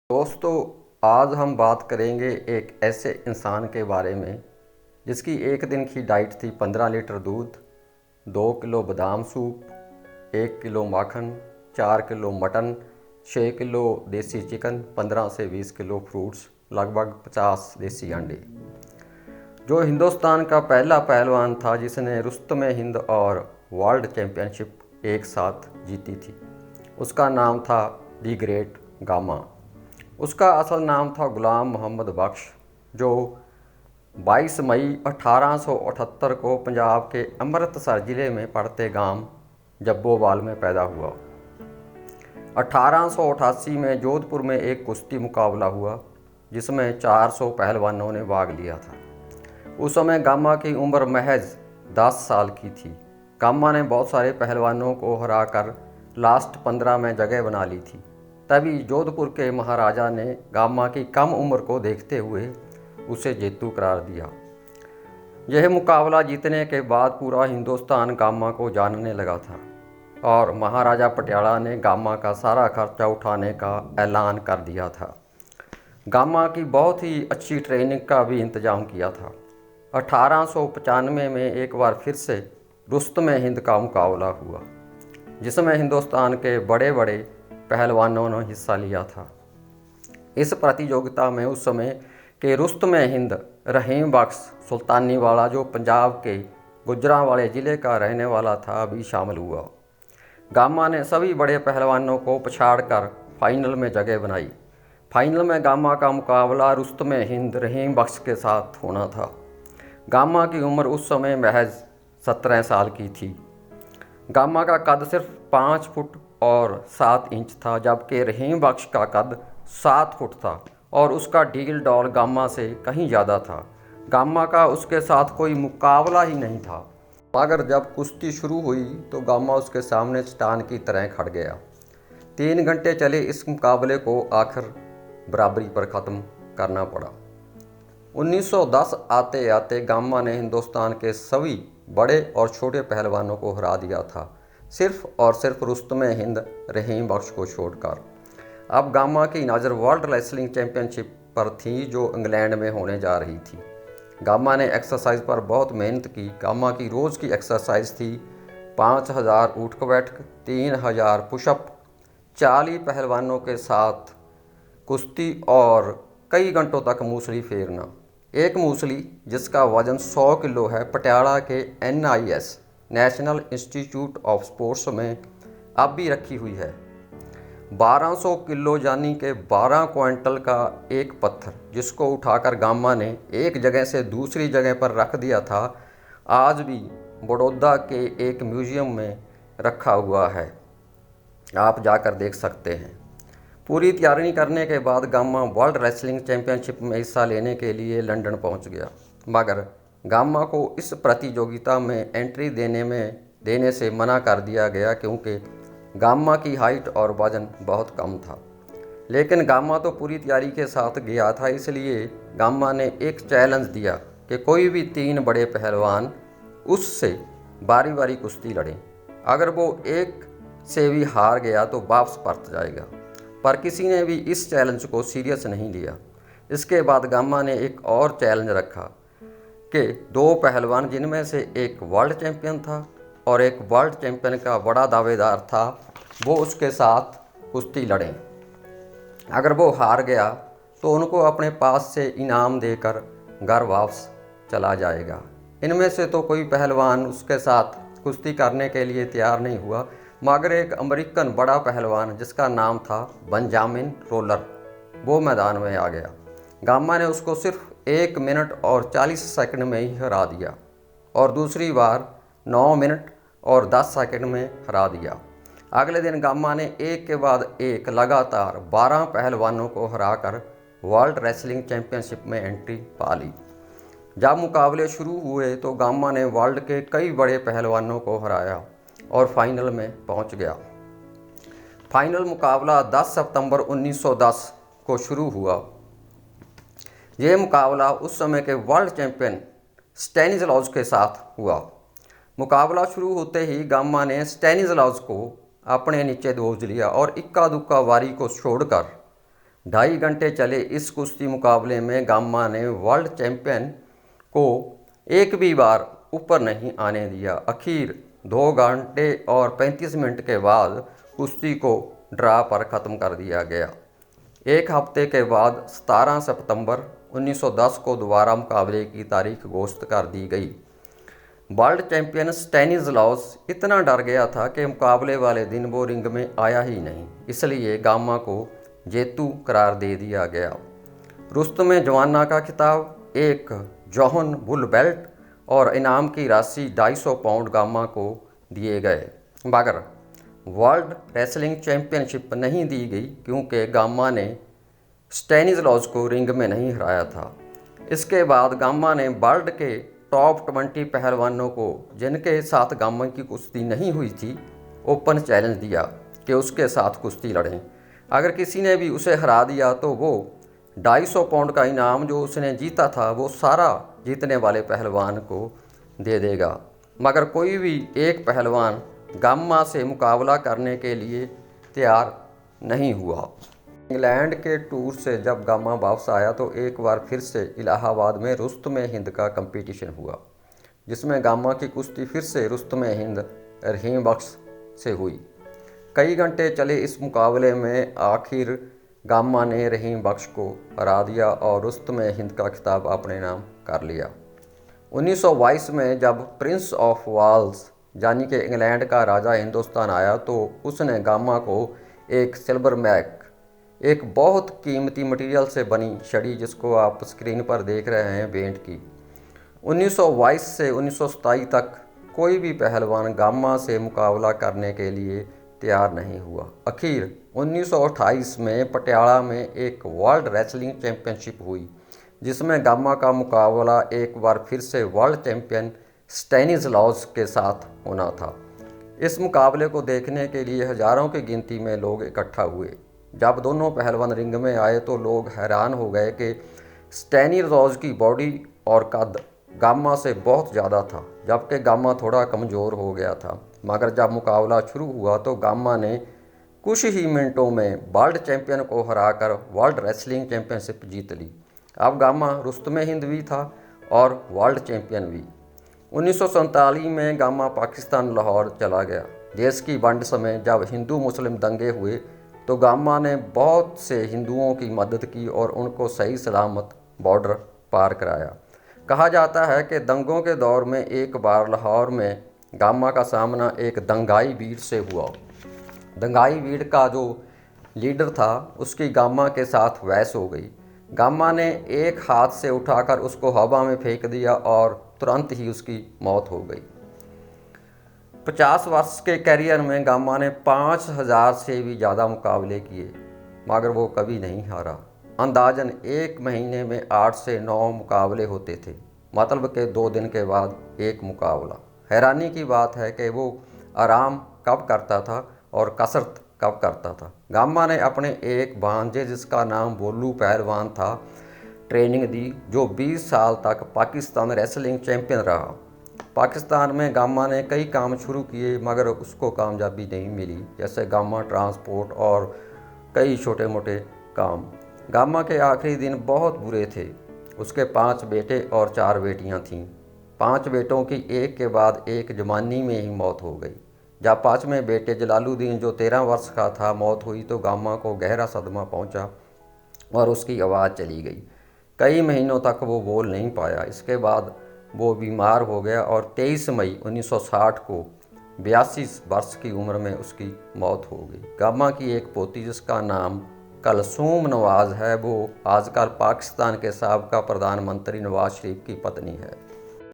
दोस्तों, आज हम बात करेंगे एक ऐसे इंसान के बारे में जिसकी एक दिन की डाइट थी 15 लीटर दूध, 2 किलो बादाम सूप, 1 किलो माखन, 4 किलो मटन, 6 किलो देसी चिकन, 15 से 20 किलो फ्रूट्स, लगभग 50 देसी अंडे। जो हिंदुस्तान का पहला पहलवान था जिसने रुस्तमे हिंद और वर्ल्ड चैम्पियनशिप एक साथ जीती थी, उसका नाम था दी ग्रेट गामा। उसका असल नाम था गुलाम मोहम्मद बख्श, जो 22 मई 1878 को पंजाब के अमृतसर ज़िले में पड़ते गांव जब्बोवाल में पैदा हुआ। 1888 में जोधपुर में एक कुश्ती मुकाबला हुआ जिसमें 400 पहलवानों ने भाग लिया था। उस समय गामा की उम्र महज 10 साल की थी। गामा ने बहुत सारे पहलवानों को हराकर लास्ट 15 में जगह बना ली थी। तभी जोधपुर के महाराजा ने गामा की कम उम्र को देखते हुए उसे जेतू करार दिया। यह मुकाबला जीतने के बाद पूरा हिंदुस्तान गामा को जानने लगा था और महाराजा पटियाला ने गामा का सारा खर्चा उठाने का ऐलान कर दिया था। गामा की बहुत ही अच्छी ट्रेनिंग का भी इंतजाम किया था। 1895 में एक बार फिर से रुस्तमे हिंद का मुकाबला हुआ जिसमें हिंदुस्तान के बड़े बड़े पहलवानों ने हिस्सा लिया था। इस प्रतियोगिता में उस समय के रुस्तमे हिंद रहीम बख्श सुल्तानीवाला, जो पंजाब के गुजरांवाले ज़िले का रहने वाला था, भी शामिल हुआ। गामा ने सभी बड़े पहलवानों को पछाड़कर फाइनल में जगह बनाई। फाइनल में गामा का मुकाबला रुस्तमे हिंद रहीम बख्श के साथ होना था। गामा की उम्र उस समय महज 17 साल की थी। गामा का कद सिर्फ 5 फुट और 7 इंच था, जबकि रहीम बख्श का कद 7 फुट था और उसका डील डॉल गामा से कहीं ज़्यादा था। गामा का उसके साथ कोई मुकाबला ही नहीं था, मगर जब कुश्ती शुरू हुई तो गामा उसके सामने चट्टान की तरह खड़ गया। 3 घंटे चले इस मुकाबले को आखिर बराबरी पर ख़त्म करना पड़ा। 1910 आते आते गामा ने हिंदुस्तान के सभी बड़े और छोटे पहलवानों को हरा दिया था, सिर्फ और सिर्फ रुस्तमे हिंद रहीम बख्श को छोड़कर। अब गामा की नज़र वर्ल्ड रेसलिंग चैंपियनशिप पर थी, जो इंग्लैंड में होने जा रही थी। गामा ने एक्सरसाइज पर बहुत मेहनत की। गामा की रोज़ की एक्सरसाइज थी 5000 ऊठक बैठक, 3000 पुशअप, 40 पहलवानों के साथ कुश्ती और कई घंटों तक मूसली फेरना। एक मूसली जिसका वजन 100 किलो है, पटियाला के NIS national institute of sports में अब भी रखी हुई है। 1200 किलो यानी कि 12 क्विंटल का एक पत्थर, जिसको उठाकर गामा ने एक जगह से दूसरी जगह पर रख दिया था, आज भी बड़ौदा के एक म्यूजियम में रखा हुआ है। आप जाकर देख सकते हैं। पूरी तैयारी करने के बाद गामा वर्ल्ड रेसलिंग चैंपियनशिप में हिस्सा लेने के लिए लंदन पहुंच गया, मगर गामा को इस प्रतियोगिता में एंट्री देने से मना कर दिया गया क्योंकि गामा की हाइट और वजन बहुत कम था। लेकिन गामा तो पूरी तैयारी के साथ गया था, इसलिए गामा ने एक चैलेंज दिया कि कोई भी 3 बड़े पहलवान उससे बारी बारी कुश्ती लड़ें। अगर वो एक से भी हार गया तो वापस परत जाएगा, पर किसी ने भी इस चैलेंज को सीरियस नहीं लिया। इसके बाद गामा ने एक और चैलेंज रखा कि 2 पहलवान, जिनमें से एक वर्ल्ड चैंपियन था और एक वर्ल्ड चैंपियन का बड़ा दावेदार था, वो उसके साथ कुश्ती लड़ें। अगर वो हार गया तो उनको अपने पास से इनाम देकर घर वापस चला जाएगा। इनमें से तो कोई पहलवान उसके साथ कुश्ती करने के लिए तैयार नहीं हुआ, मगर एक अमेरिकन बड़ा पहलवान जिसका नाम था बेंजामिन रोलर, वो मैदान में आ गया। गामा ने उसको सिर्फ 1 मिनट और 40 सेकंड में ही हरा दिया और दूसरी बार 9 मिनट और 10 सेकंड में हरा दिया। अगले दिन गामा ने एक के बाद एक लगातार 12 पहलवानों को हराकर वर्ल्ड रेसलिंग चैंपियनशिप में एंट्री पा ली। जब मुकाबले शुरू हुए तो गामा ने वर्ल्ड के कई बड़े पहलवानों को हराया और फाइनल में पहुंच गया। फाइनल मुकाबला 10 सितंबर 1910 को शुरू हुआ। यह मुकाबला उस समय के वर्ल्ड चैंपियन स्टैनिस्लॉस के साथ हुआ। मुकाबला शुरू होते ही गामा ने स्टैनिस्लॉस को अपने नीचे दबोच लिया और इक्का दुक्का वारी को छोड़कर 2.5 घंटे चले इस कुश्ती मुकाबले में गामा ने वर्ल्ड चैंपियन को एक भी बार ऊपर नहीं आने दिया। आखिर 2 घंटे और 35 मिनट के बाद कुश्ती को ड्रा पर ख़त्म कर दिया गया। एक हफ्ते के बाद 17 सितंबर 1910 को दोबारा मुकाबले की तारीख घोषित कर दी गई। वर्ल्ड चैंपियन स्टैनिस्लॉस इतना डर गया था कि मुकाबले वाले दिन वो रिंग में आया ही नहीं, इसलिए गामा को जेतू करार दे दिया गया। रुस्तम जवाना का खिताब, एक जॉन बुल बेल्ट और इनाम की राशि 250 पाउंड गामा को दिए गए, मगर वर्ल्ड रेसलिंग चैंपियनशिप नहीं दी गई क्योंकि गामा ने स्टैनिस्लॉस को रिंग में नहीं हराया था। इसके बाद गामा ने वर्ल्ड के टॉप 20 पहलवानों को, जिनके साथ गामा की कुश्ती नहीं हुई थी, ओपन चैलेंज दिया कि उसके साथ कुश्ती लड़ें। अगर किसी ने भी उसे हरा दिया तो वो 250 पाउंड का इनाम जो उसने जीता था वो सारा जीतने वाले पहलवान को दे देगा। मगर कोई भी एक पहलवान गामा से मुकाबला करने के लिए तैयार नहीं हुआ। इंग्लैंड के टूर से जब गामा वापस आया तो एक बार फिर से इलाहाबाद में रुस्तम हिंद का कंपटीशन हुआ, जिसमें गामा की कुश्ती फिर से रुस्तम हिंद रहीम बख्श से हुई। कई घंटे चले इस मुकाबले में आखिर गामा ने रहीम बख्श को हरा दिया और रुस्तम हिंद का खिताब अपने नाम कर लिया। 1922 में जब प्रिंस ऑफ वेल्स यानी कि इंग्लैंड का राजा हिंदुस्तान आया तो उसने गामा को एक सिल्वर मैक, एक बहुत कीमती मटेरियल से बनी छड़ी, जिसको आप स्क्रीन पर देख रहे हैं, भेंट की। 1922 से 1927 तक कोई भी पहलवान गामा से मुकाबला करने के लिए तैयार नहीं हुआ। आखिर 1928 में पटियाला में एक वर्ल्ड रेसलिंग चैंपियनशिप हुई, जिसमें गामा का मुकाबला एक बार फिर से वर्ल्ड चैंपियन स्टैनिस्लॉस के साथ होना था। इस मुकाबले को देखने के लिए हज़ारों की गिनती में लोग इकट्ठा हुए। जब दोनों पहलवान रिंग में आए तो लोग हैरान हो गए कि स्टैनिस्लॉस की बॉडी और कद गामा से बहुत ज़्यादा था, जबकि गामा थोड़ा कमज़ोर हो गया था। मगर जब मुकाबला शुरू हुआ तो गामा ने कुछ ही मिनटों में वर्ल्ड चैंपियन को हराकर वर्ल्ड रेसलिंग चैंपियनशिप जीत ली। अब गामा रुस्तम हिंद भी था और वर्ल्ड चैंपियन भी। 1947 में गामा पाकिस्तान लाहौर चला गया। देश की वंड समय जब हिंदू मुस्लिम दंगे हुए तो गामा ने बहुत से हिंदुओं की मदद की और उनको सही सलामत बॉर्डर पार कराया। कहा जाता है कि दंगों के दौर में एक बार लाहौर में गामा का सामना एक दंगाई भीड़ से हुआ। दंगाई भीड़ का जो लीडर था उसकी गामा के साथ बहस हो गई। गामा ने एक हाथ से उठाकर उसको हवा में फेंक दिया और तुरंत ही उसकी मौत हो गई। 50 वर्ष के करियर में गामा ने 5000 से भी ज़्यादा मुकाबले किए, मगर वो कभी नहीं हारा। अंदाजन एक महीने में 8 से 9 मुकाबले होते थे, मतलब के 2 दिन के बाद एक मुकाबला। हैरानी की बात है कि वो आराम कब करता था और कसरत कब करता था। गामा ने अपने एक भांजे, जिसका नाम बोलू पहलवान था, ट्रेनिंग दी, जो 20 साल तक पाकिस्तान रेसलिंग चैंपियन रहा। पाकिस्तान में गामा ने कई काम शुरू किए मगर उसको कामयाबी नहीं मिली, जैसे गामा ट्रांसपोर्ट और कई छोटे मोटे काम। गामा के आखिरी दिन बहुत बुरे थे। उसके 5 बेटे और 4 बेटियां थीं। 5 बेटों की एक के बाद एक जवानी में ही मौत हो गई। जब 5वें बेटे जलालुद्दीन, जो 13 वर्ष का था, मौत हुई तो गामा को गहरा सदमा पहुंचा और उसकी आवाज़ चली गई। कई महीनों तक वो बोल नहीं पाया। इसके बाद वो बीमार हो गया और 23 मई 1960 को 82 वर्ष की उम्र में उसकी मौत हो गई। गामा की एक पोती, जिसका नाम कलसूम नवाज़ है, वो आजकल पाकिस्तान के साबका प्रधानमंत्री नवाज शरीफ की पत्नी है।